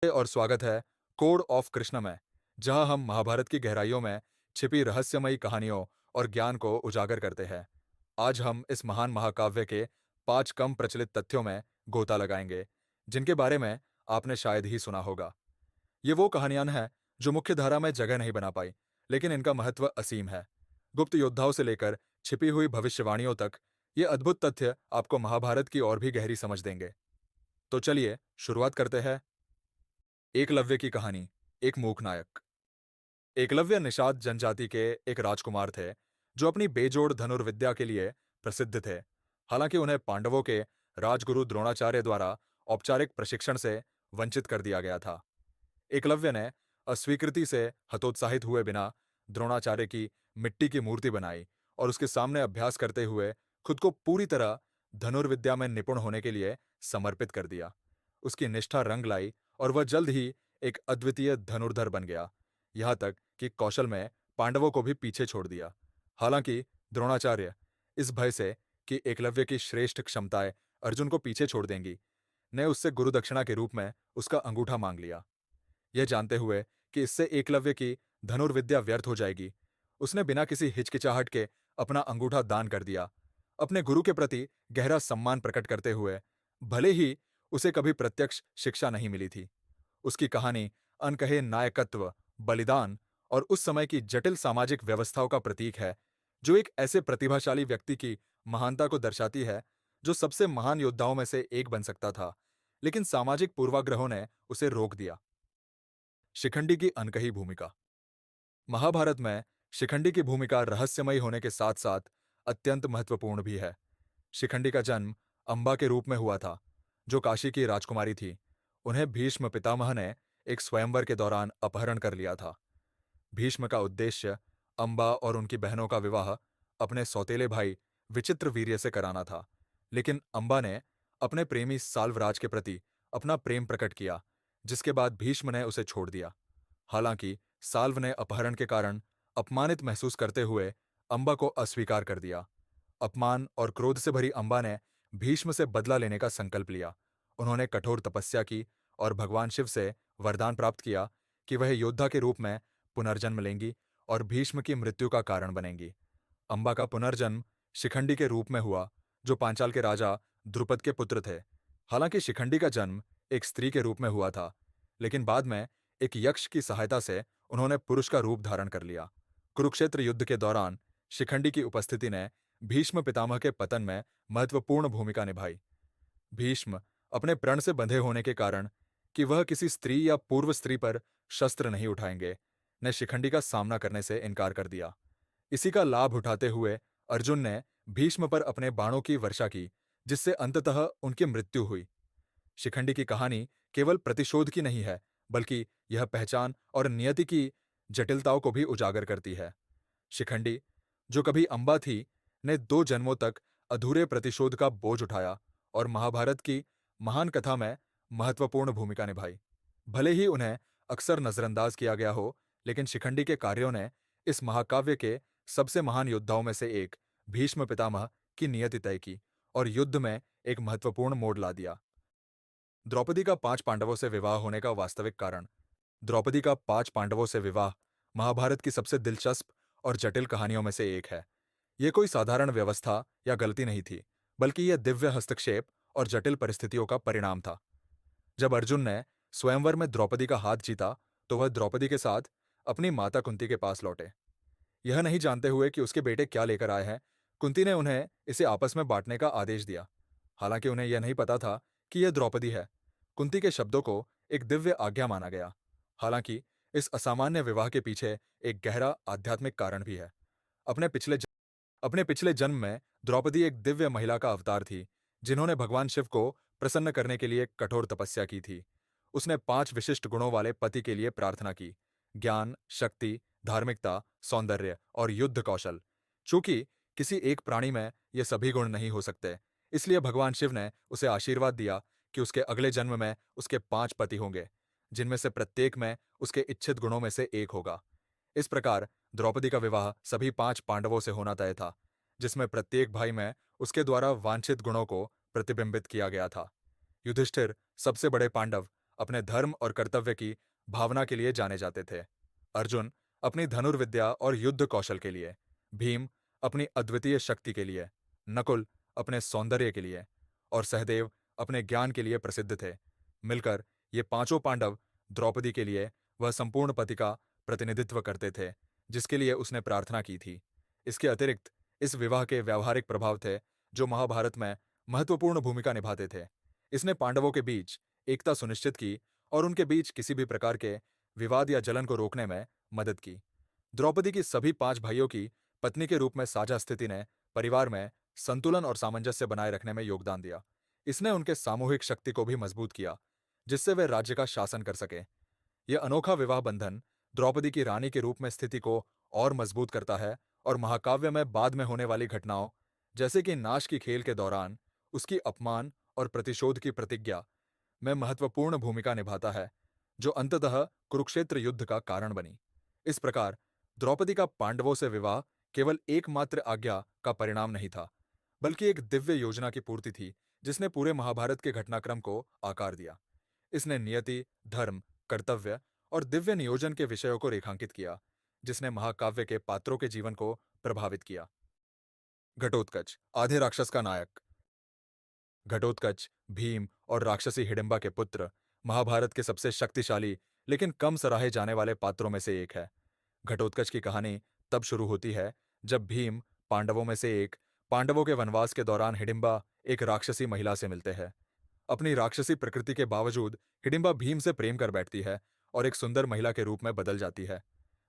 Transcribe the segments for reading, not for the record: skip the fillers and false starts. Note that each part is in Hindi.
और स्वागत है कोड ऑफ कृष्ण में, जहां हम महाभारत की गहराइयों में छिपी रहस्यमयी कहानियों और ज्ञान को उजागर करते हैं। आज हम इस महान महाकाव्य के 5 कम प्रचलित तथ्यों में गोता लगाएंगे, जिनके बारे में आपने शायद ही सुना होगा। ये वो कहानियां हैं जो मुख्य धारा में जगह नहीं बना पाई, लेकिन इनका महत्व असीम है। गुप्त योद्धाओं से लेकर छिपी हुई भविष्यवाणियों तक, ये अद्भुत तथ्य आपको महाभारत की और भी गहरी समझ देंगे। तो चलिए शुरुआत करते हैं। एकलव्य की कहानी। एक मूक नायक। एकलव्य निषाद जनजाति के एक राजकुमार थे, जो अपनी बेजोड़ धनुर्विद्या के लिए प्रसिद्ध थे। हालांकि उन्हें पांडवों के राजगुरु द्रोणाचार्य द्वारा औपचारिक प्रशिक्षण से वंचित कर दिया गया था। एकलव्य ने अस्वीकृति से हतोत्साहित हुए बिना द्रोणाचार्य की मिट्टी की मूर्ति बनाई और उसके सामने अभ्यास करते हुए खुद को पूरी तरह धनुर्विद्या में निपुण होने के लिए समर्पित कर दिया। उसकी निष्ठा रंग लाई और वह जल्द ही एक अद्वितीय धनुर्धर बन गया, यहाँ तक कि कौशल में पांडवों को भी पीछे छोड़ दिया। हालांकि द्रोणाचार्य इस भय से कि एकलव्य की श्रेष्ठ क्षमताएं अर्जुन को पीछे छोड़ देंगी, ने उससे गुरुदक्षिणा के रूप में उसका अंगूठा मांग लिया। यह जानते हुए कि इससे एकलव्य की धनुर्विद्या व्यर्थ हो जाएगी, उसने बिना किसी हिचकिचाहट के अपना अंगूठा दान कर दिया, अपने गुरु के प्रति गहरा सम्मान प्रकट करते हुए, भले ही उसे कभी प्रत्यक्ष शिक्षा नहीं मिली थी। उसकी कहानी अनकहे नायकत्व, बलिदान और उस समय की जटिल सामाजिक व्यवस्थाओं का प्रतीक है, जो एक ऐसे प्रतिभाशाली व्यक्ति की महानता को दर्शाती है, जो सबसे महान योद्धाओं में से एक बन सकता था, लेकिन सामाजिक पूर्वाग्रहों ने उसे रोक दिया। शिखंडी की अनकही भूमिका। महाभारत में शिखंडी की भूमिका रहस्यमयी होने के साथ साथ अत्यंत महत्वपूर्ण भी है। शिखंडी का जन्म अंबा के रूप में हुआ था, जो काशी की राजकुमारी थी। उन्हें भीष्म पितामह ने एक स्वयंवर के दौरान अपहरण कर लिया था। भीष्म का उद्देश्य अंबा और उनकी बहनों का विवाह अपने सौतेले भाई विचित्रवीर्य से कराना था, लेकिन अंबा ने अपने प्रेमी साल्वराज के प्रति अपना प्रेम प्रकट किया, जिसके बाद भीष्म ने उसे छोड़ दिया। हालांकि साल्व ने अपहरण के कारण अपमानित महसूस करते हुए अंबा को अस्वीकार कर दिया। अपमान और क्रोध से भरी अंबा ने भीष्म से बदला लेने का संकल्प लिया। उन्होंने कठोर तपस्या की और भगवान शिव से वरदान प्राप्त किया कि वह योद्धा के रूप में पुनर्जन्म लेंगी और भीष्म की मृत्यु का कारण बनेंगी। अंबा का पुनर्जन्म शिखंडी के रूप में हुआ, जो पांचाल के राजा द्रुपद के पुत्र थे। हालांकि शिखंडी का जन्म एक स्त्री के रूप में हुआ था, लेकिन बाद में एक यक्ष की सहायता से उन्होंने पुरुष का रूप धारण कर लिया। कुरुक्षेत्र युद्ध के दौरान शिखंडी की उपस्थिति ने भीष्म पितामह के पतन में महत्वपूर्ण भूमिका निभाई। भीष्म अपने प्रण से बंधे होने के कारण कि वह किसी स्त्री या पूर्व स्त्री पर शस्त्र नहीं उठाएंगे, ने शिखंडी का सामना करने से इनकार कर दिया। इसी का लाभ उठाते हुए अर्जुन ने भीष्म पर अपने बाणों की वर्षा की, जिससे अंततः उनकी मृत्यु हुई। शिखंडी की कहानी केवल प्रतिशोध की नहीं है, बल्कि यह पहचान और नियति की जटिलताओं को भी उजागर करती है। शिखंडी, जो कभी अंबा थी, ने 2 जन्मों तक अधूरे प्रतिशोध का बोझ उठाया और महाभारत की महान कथा में महत्वपूर्ण भूमिका निभाई। भले ही उन्हें अक्सर नजरअंदाज किया गया हो, लेकिन शिखंडी के कार्यों ने इस महाकाव्य के सबसे महान योद्धाओं में से एक, भीष्म पितामह, की नियति तय की और युद्ध में एक महत्वपूर्ण मोड़ ला दिया। द्रौपदी का 5 पांडवों से विवाह होने का वास्तविक कारण। द्रौपदी का 5 पांडवों से विवाह महाभारत की सबसे दिलचस्प और जटिल कहानियों में से एक है। यह कोई साधारण व्यवस्था या गलती नहीं थी, बल्कि यह दिव्य हस्तक्षेप और जटिल परिस्थितियों का परिणाम था। जब अर्जुन ने स्वयंवर में द्रौपदी का हाथ जीता, तो वह द्रौपदी के साथ अपनी माता कुंती के पास लौटे। यह नहीं जानते हुए कि उसके बेटे क्या लेकर आए हैं, कुंती ने उन्हें इसे आपस में बांटने का आदेश दिया। हालांकि उन्हें यह नहीं पता था कि यह द्रौपदी है। कुंती के शब्दों को एक दिव्य आज्ञा माना गया। हालांकि इस असामान्य विवाह के पीछे एक गहरा आध्यात्मिक कारण भी है। अपने पिछले ज- अपने पिछले जन्म में द्रौपदी एक दिव्य महिला का अवतार थी, जिन्होंने भगवान शिव को प्रसन्न करने के लिए कठोर तपस्या की थी। उसने 5 विशिष्ट गुणों वाले पति के लिए प्रार्थना की: ज्ञान, शक्ति, धार्मिकता, सौंदर्य और युद्ध कौशल। चूंकि किसी एक प्राणी में ये सभी गुण नहीं हो सकते, इसलिए भगवान शिव ने उसे आशीर्वाद दिया कि उसके अगले जन्म में उसके 5 पति होंगे, जिनमें से प्रत्येक में उसके इच्छित गुणों में से एक होगा। इस प्रकार द्रौपदी का विवाह सभी 5 पांडवों से होना तय था, जिसमें प्रत्येक भाई में उसके द्वारा वांछित गुणों को प्रतिबिंबित किया गया था। युधिष्ठिर, सबसे बड़े पांडव, अपने धर्म और कर्तव्य की भावना के लिए जाने जाते थे। अर्जुन अपनी धनुर्विद्या और युद्ध कौशल के लिए, भीम अपनी अद्वितीय शक्ति के लिए, नकुल अपने सौंदर्य के लिए और सहदेव अपने ज्ञान के लिए प्रसिद्ध थे। मिलकर ये पांचों पांडव द्रौपदी के लिए वह संपूर्ण पति का प्रतिनिधित्व करते थे जिसके लिए उसने प्रार्थना की थी। इसके अतिरिक्त इस विवाह के व्यावहारिक प्रभाव थे जो महाभारत में महत्वपूर्ण भूमिका निभाते थे। इसने पांडवों के बीच एकता सुनिश्चित की और उनके बीच किसी भी प्रकार के विवाद या जलन को रोकने में मदद की। द्रौपदी की सभी पांच भाइयों की पत्नी के रूप में साझा स्थिति ने परिवार में संतुलन और सामंजस्य बनाए रखने में योगदान दिया। इसने उनके सामूहिक शक्ति को भी मजबूत किया, जिससे वे राज्य का शासन कर सके। यह अनोखा विवाह बंधन द्रौपदी की रानी के रूप में स्थिति को और मजबूत करता है और महाकाव्य में बाद में होने वाली घटनाओं, जैसे कि नाश की खेल के दौरान उसकी अपमान और प्रतिशोध की प्रतिज्ञा में महत्वपूर्ण भूमिका निभाता है, जो अंततः कुरुक्षेत्र युद्ध का कारण बनी। इस प्रकार द्रौपदी का पांडवों से विवाह केवल एकमात्र आज्ञा का परिणाम नहीं था, बल्कि एक दिव्य योजना की पूर्ति थी जिसने पूरे महाभारत के घटनाक्रम को आकार दिया। इसने नियति, धर्म, कर्तव्य और दिव्य नियोजन के विषयों को रेखांकित किया, जिसने महाकाव्य के पात्रों के जीवन को प्रभावित किया। घटोत्कच, आधे राक्षस का नायक। घटोत्कच भीम और राक्षसी हिडिंबा के पुत्र, महाभारत के सबसे शक्तिशाली लेकिन कम सराहे जाने वाले पात्रों में से एक है। घटोत्कच की कहानी तब शुरू होती है जब भीम, पांडवों में से एक, पांडवों के वनवास के दौरान हिडिंबा, एक राक्षसी महिला से मिलते हैं। अपनी राक्षसी प्रकृति के बावजूद हिडिंबा भीम से प्रेम कर बैठती है और एक सुंदर महिला के रूप में बदल जाती है।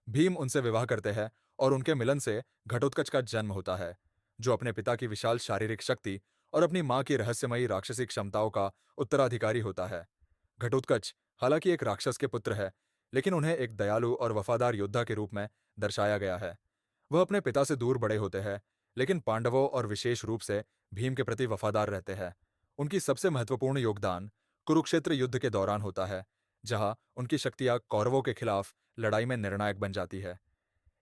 भीम उनसे विवाह करते हैं और उनके मिलन से घटोत्कच का जन्म होता है, जो अपने पिता की विशाल शारीरिक शक्ति और अपनी मां की रहस्यमयी राक्षसी क्षमताओं का उत्तराधिकारी होता है। घटोत्कच हालांकि एक राक्षस के पुत्र है, लेकिन उन्हें एक दयालु और वफादार योद्धा के रूप में दर्शाया गया है। वह अपने पिता से दूर बड़े होते हैं, लेकिन पांडवों और विशेष रूप से भीम के प्रति वफादार रहते हैं। उनकी सबसे महत्वपूर्ण योगदान कुरुक्षेत्र युद्ध के दौरान होता है, जहां उनकी शक्तियां कौरवों के खिलाफ लड़ाई में निर्णायक बन जाती है।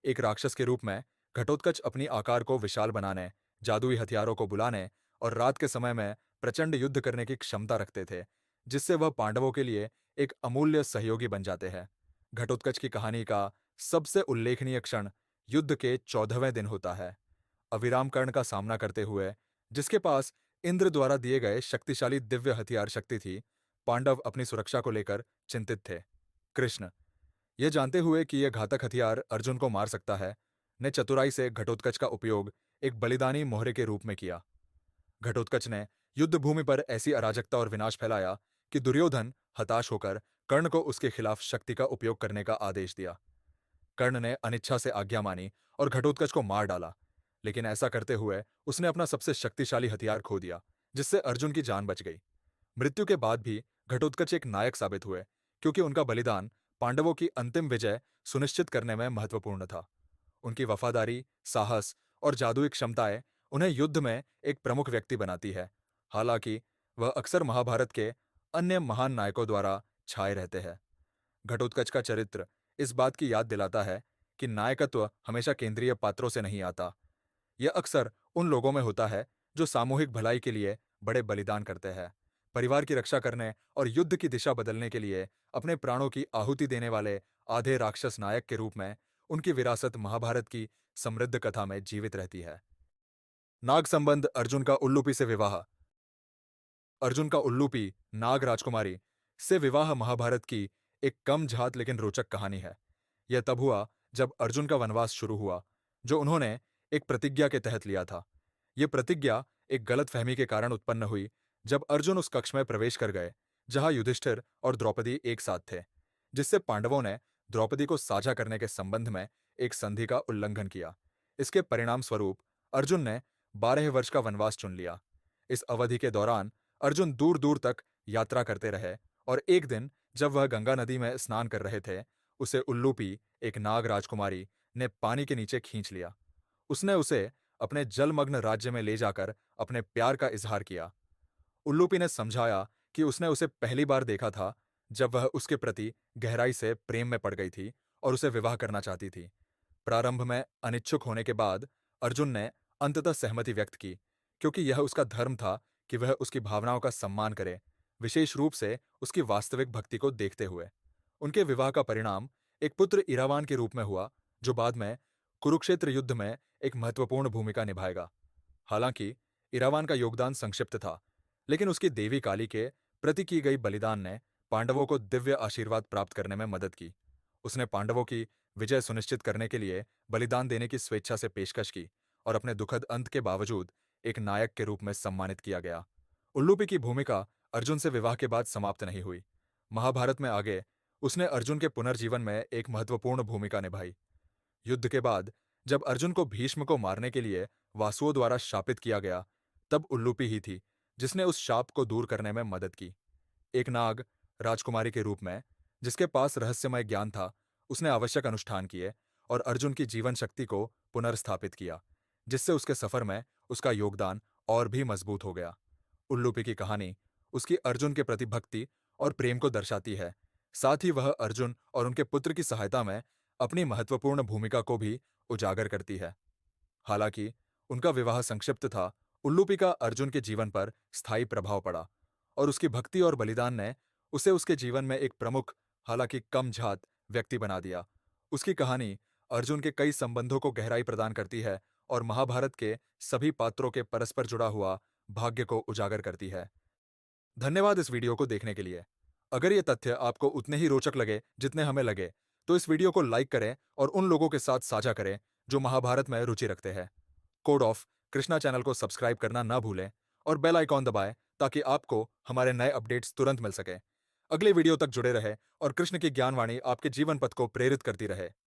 एक राक्षस के रूप में घटोत्कच अपनी आकार को विशाल बनाने, जादुई हथियारों को बुलाने और रात के समय में प्रचंड युद्ध करने की क्षमता रखते थे, जिससे वह पांडवों के लिए एक अमूल्य सहयोगी बन जाते हैं। घटोत्कच की कहानी का सबसे उल्लेखनीय क्षण युद्ध के 14वें दिन होता है। अविराम कर्ण का सामना करते हुए, जिसके पास इंद्र द्वारा दिए गए शक्तिशाली दिव्य हथियार शक्ति थी, पांडव अपनी सुरक्षा को लेकर चिंतित थे। कृष्ण, यह जानते हुए कि यह घातक हथियार अर्जुन को मार सकता है, ने चतुराई से घटोत्कच का उपयोग एक बलिदानी मोहरे के रूप में किया। घटोत्कच ने युद्ध भूमि पर ऐसी अराजकता और विनाश फैलाया कि दुर्योधन हताश होकर कर्ण को उसके खिलाफ शक्ति का उपयोग करने का आदेश दिया। कर्ण ने अनिच्छा से आज्ञा मानी और घटोत्कच को मार डाला, लेकिन ऐसा करते हुए उसने अपना सबसे शक्तिशाली हथियार खो दिया, जिससे अर्जुन की जान बच गई। मृत्यु के बाद भी घटोत्कच एक नायक साबित हुए, क्योंकि उनका बलिदान पांडवों की अंतिम विजय सुनिश्चित करने में महत्वपूर्ण था। उनकी वफादारी, साहस और जादुई क्षमताएं उन्हें युद्ध में एक प्रमुख व्यक्ति बनाती है, हालांकि वह अक्सर महाभारत के अन्य महान नायकों द्वारा छाए रहते हैं। घटोत्कच का चरित्र इस बात की याद दिलाता है कि नायकत्व हमेशा केंद्रीय पात्रों से नहीं आता। यह अक्सर उन लोगों में होता है जो सामूहिक भलाई के लिए बड़े बलिदान करते हैं, परिवार की रक्षा करने और युद्ध की दिशा बदलने के लिए अपने प्राणों की आहुति देने वाले आधे राक्षस नायक के रूप में उनकी विरासत महाभारत की समृद्ध कथा में जीवित रहती है। नाग संबंध अर्जुन का उल्लूपी से विवाह। अर्जुन का उल्लूपी नाग राजकुमारी से विवाह महाभारत की एक कम झात लेकिन रोचक कहानी है। यह तब हुआ जब अर्जुन का वनवास शुरू हुआ, जो उन्होंने एक प्रतिज्ञा के तहत लिया था। यह प्रतिज्ञा एक गलतफहमी के कारण उत्पन्न हुई जब अर्जुन उस कक्ष में प्रवेश कर गए जहां युधिष्ठिर और द्रौपदी एक साथ थे, जिससे पांडवों ने द्रौपदी को साझा करने के संबंध में एक संधि का उल्लंघन किया। इसके परिणाम स्वरूप अर्जुन ने 12 वर्ष का वनवास चुन लिया। इस अवधि के दौरान अर्जुन दूर दूर तक यात्रा करते रहे और एक दिन जब वह गंगा नदी में स्नान कर रहे थे, उसे उल्लूपी, एक नाग राजकुमारी, ने पानी के नीचे खींच लिया। उसने उसे अपने जलमग्न राज्य में ले जाकर अपने प्यार का इजहार किया। उल्लूपी ने समझाया कि उसने उसे पहली बार देखा था जब वह उसके प्रति गहराई से प्रेम में पड़ गई थी और उसे विवाह करना चाहती थी। प्रारंभ में अनिच्छुक होने के बाद अर्जुन ने अंततः सहमति व्यक्त की, क्योंकि यह उसका धर्म था कि वह उसकी भावनाओं का सम्मान करे। विशेष रूप से उसकी वास्तविक भक्ति को देखते हुए। उनके विवाह का परिणाम एक पुत्र इरावान के रूप में हुआ, जो बाद में कुरुक्षेत्र युद्ध में एक महत्वपूर्ण भूमिका निभाएगा। हालांकि इरावान का योगदान संक्षिप्त था, लेकिन उसकी देवी काली के प्रति की गई बलिदान ने पांडवों को दिव्य आशीर्वाद प्राप्त करने में मदद की। उसने पांडवों की विजय सुनिश्चित करने के लिए बलिदान देने की स्वेच्छा से पेशकश की और अपने दुखद अंत के बावजूद एक नायक के रूप में सम्मानित किया गया। उल्लूपी की भूमिका अर्जुन से विवाह के बाद समाप्त नहीं हुई। महाभारत में आगे उसने अर्जुन के पुनर्जीवन में एक महत्वपूर्ण भूमिका निभाई। युद्ध के बाद जब अर्जुन को भीष्म को मारने के लिए वासुओं द्वारा शापित किया गया, तब उल्लूपी ही थी जिसने उस शाप को दूर करने में मदद की। एक नाग राजकुमारी के रूप में, जिसके पास रहस्यमय ज्ञान था, उसने आवश्यक अनुष्ठान किए और अर्जुन की जीवन शक्ति को पुनर्स्थापित किया, जिससे उसके सफर में उसका योगदान और भी मजबूत हो गया। उल्लूपी की कहानी उसकी अर्जुन के प्रति भक्ति और प्रेम को दर्शाती है। साथ ही वह अर्जुन और उनके पुत्र की सहायता में अपनी महत्वपूर्ण भूमिका को भी उजागर करती है। हालांकि उनका विवाह संक्षिप्त था, उल्लूपी का अर्जुन के जीवन पर स्थायी प्रभाव पड़ा और उसकी भक्ति और बलिदान ने उसे उसके जीवन में एक प्रमुख, हालांकि कम झात व्यक्ति बना दिया। उसकी कहानी अर्जुन के कई संबंधों को गहराई प्रदान करती है और महाभारत के सभी पात्रों के परस्पर जुड़ा हुआ भाग्य को उजागर करती है। धन्यवाद इस वीडियो को देखने के लिए। अगर ये तथ्य आपको उतने ही रोचक लगे जितने हमें लगे, तो इस वीडियो को लाइक करें और उन लोगों के साथ साझा करें जो महाभारत में रुचि रखते हैं। कोड ऑफ कृष्णा चैनल को सब्सक्राइब करना ना भूलें और बेल आइकॉन दबाएं ताकि आपको हमारे नए अपडेट्स तुरंत मिल सकें। अगले वीडियो तक जुड़े रहे और कृष्ण की ज्ञानवाणी आपके जीवन पथ को प्रेरित करती रहे।